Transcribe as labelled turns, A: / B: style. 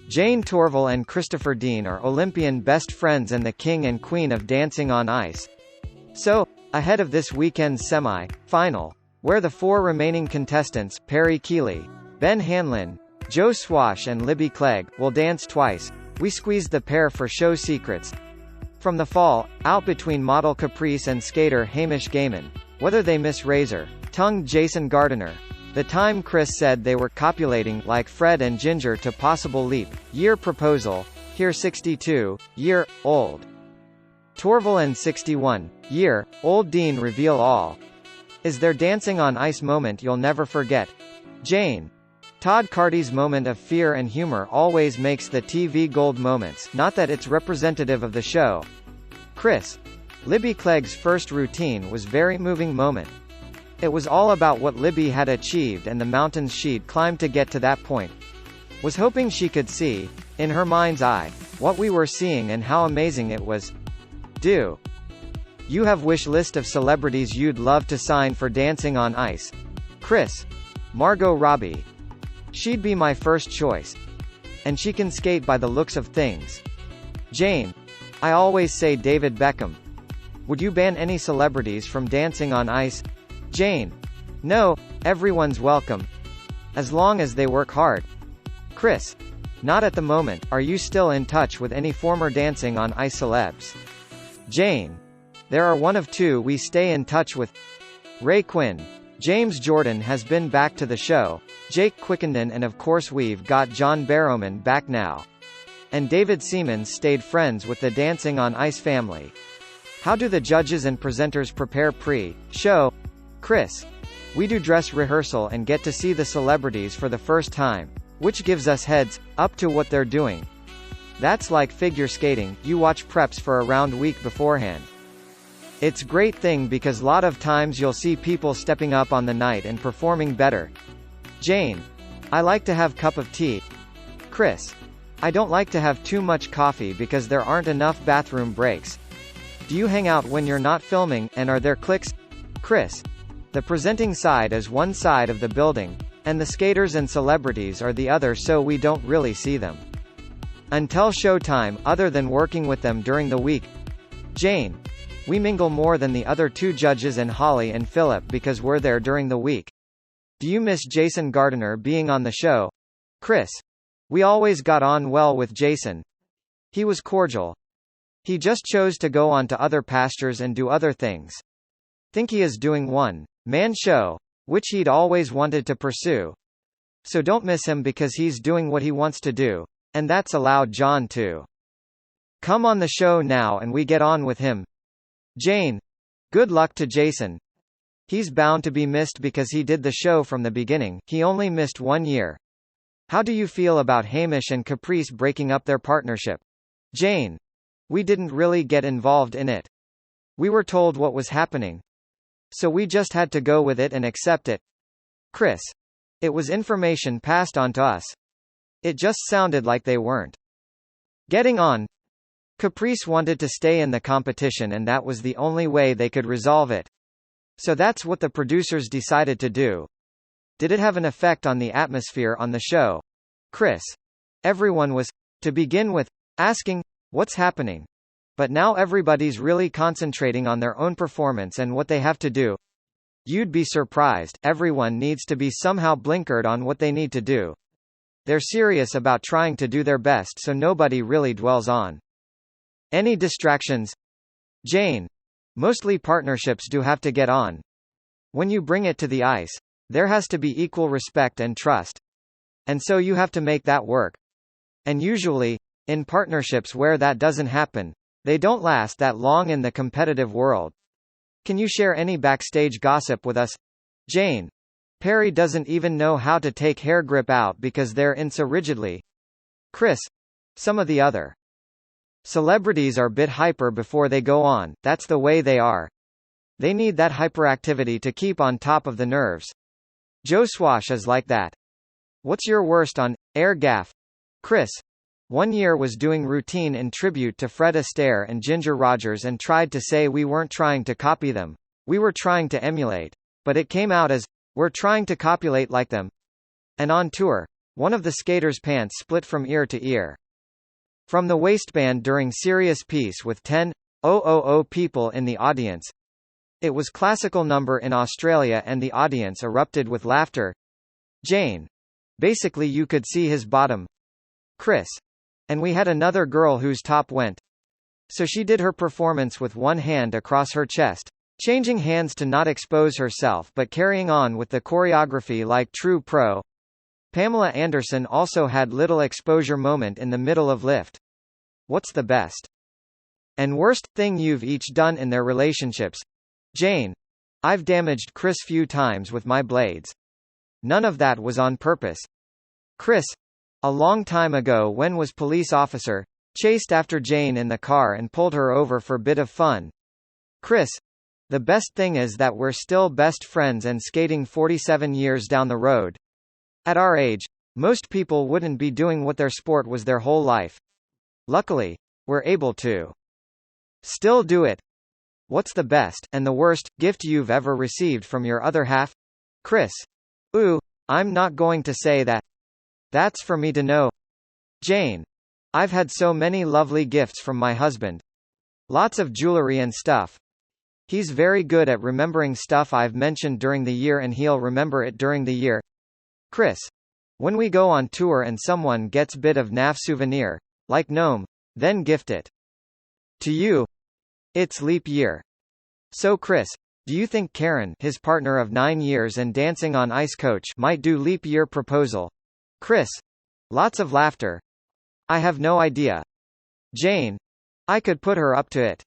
A: Jane Torvill and Christopher Dean are Olympian best friends and the king and queen of dancing on ice. So, ahead of this weekend's semi-final, where the four remaining contestants, Perry Keeley, Ben Hanlon, Joe Swash and Libby Clegg, will dance twice, we squeezed the pair for show secrets from the fall out between model Caprice and skater Hamish Gaiman, whether they miss razor-tongued Jason Gardiner. The time Chris said they were copulating like Fred and Ginger to possible leap-year proposal, here 62-year-old Torvill and 61-year-old Dean reveal all. Is their dancing on ice moment you'll never forget? Jane. Todd Carty's moment of fear and humor always makes the TV gold moments, not that it's representative of the show. Chris. Libby Clegg's first routine was very moving moment. It was all about what Libby had achieved and the mountains she'd climbed to get to that point. Was hoping she could see, in her mind's eye, what we were seeing and how amazing it was. Do you have wish list of celebrities you'd love to sign for dancing on ice? Chris. Margot Robbie. She'd be my first choice. And she can skate by the looks of things. Jane. I always say David Beckham. Would you ban any celebrities from dancing on ice? Jane. No, everyone's welcome. As long as they work hard. Chris. Not at the moment. Are you still in touch with any former dancing on ice celebs? Jane. There are one of two we stay in touch with. Ray Quinn. James Jordan has been back to the show, Jake Quickenden, and of course we've got John Barrowman back now. And David Seamans stayed friends with the Dancing on Ice family. How do the judges and presenters prepare pre-show? Chris. We do dress rehearsal and get to see the celebrities for the first time, which gives us heads up to what they're doing. That's like figure skating, you watch preps for around a week beforehand. It's great thing because lot of times you'll see people stepping up on the night and performing better. Jane. I like to have cup of tea. Chris. I don't like to have too much coffee because there aren't enough bathroom breaks. Do you hang out when you're not filming, and are there cliques? Chris. The presenting side is one side of the building, and the skaters and celebrities are the other, so we don't really see them until showtime, other than working with them during the week. Jane. We mingle more than the other two judges and Holly and Philip because we're there during the week. Do you miss Jason Gardiner being on the show? Chris. We always got on well with Jason. He was cordial. He just chose to go on to other pastures and do other things. Think he is doing one-man show, which he'd always wanted to pursue. So don't miss him because he's doing what he wants to do, and that's allowed John to come on the show now and we get on with him. Jane. Good luck to Jason. He's bound to be missed because he did the show from the beginning, he only missed 1 year. How do you feel about Hamish and Caprice breaking up their partnership? Jane. We didn't really get involved in it. We were told what was happening. So we just had to go with it and accept it. Chris. It was information passed on to us. It just sounded like they weren't getting on. Caprice wanted to stay in the competition and that was the only way they could resolve it. So that's what the producers decided to do. Did it have an effect on the atmosphere on the show? Chris. Everyone was, to begin with, asking, what's happening? But now everybody's really concentrating on their own performance and what they have to do. You'd be surprised, everyone needs to be somehow blinkered on what they need to do. They're serious about trying to do their best so nobody really dwells on any distractions. Jane. Mostly partnerships do have to get on. When you bring it to the ice, there has to be equal respect and trust. And so you have to make that work. And usually, in partnerships where that doesn't happen, they don't last that long in the competitive world. Can you share any backstage gossip with us? Jane. Perry doesn't even know how to take hair grip out because they're in so rigidly. Chris. Some of the other celebrities are bit hyper before they go on, that's the way they are. They need that hyperactivity to keep on top of the nerves. Joe Swash is like that. What's your worst on-air gaffe? Chris. 1 year was doing routine in tribute to Fred Astaire and Ginger Rogers and tried to say we weren't trying to copy them. We were trying to emulate. But it came out as, we're trying to copulate like them. And on tour, One of the skater's pants split from ear to ear. From the waistband during serious piece with 10,000 people in the audience. It was classical number in Australia and the audience erupted with laughter. Jane. Basically you could see his bottom. Chris. And we had another girl whose top went. So she did her performance with one hand across her chest, changing hands to not expose herself but carrying on with the choreography like true pro. Pamela Anderson also had little exposure moment in the middle of lift. What's the best and worst thing you've each done in their relationships? Jane. I've damaged Chris few times with my blades. None of that was on purpose. Chris. A long time ago when was police officer, chased after Jane in the car and pulled her over for bit of fun. Chris. The best thing is that we're still best friends and skating 47 years down the road. At our age, most people wouldn't be doing what their sport was their whole life. Luckily, we're able to still do it. What's the best, and the worst, gift you've ever received from your other half? Chris. Ooh, I'm not going to say that. That's for me to know. Jane. I've had so many lovely gifts from my husband. Lots of jewelry and stuff. He's very good at remembering stuff I've mentioned during the year and he'll remember it during the year. Chris. When we go on tour and someone gets bit of naff souvenir, like gnome, then gift it to you. It's leap year. So Chris, do you think Karen, his partner of 9 years and dancing on ice coach, might do leap year proposal? Chris. Lots of laughter. I have no idea. Jane. I could put her up to it.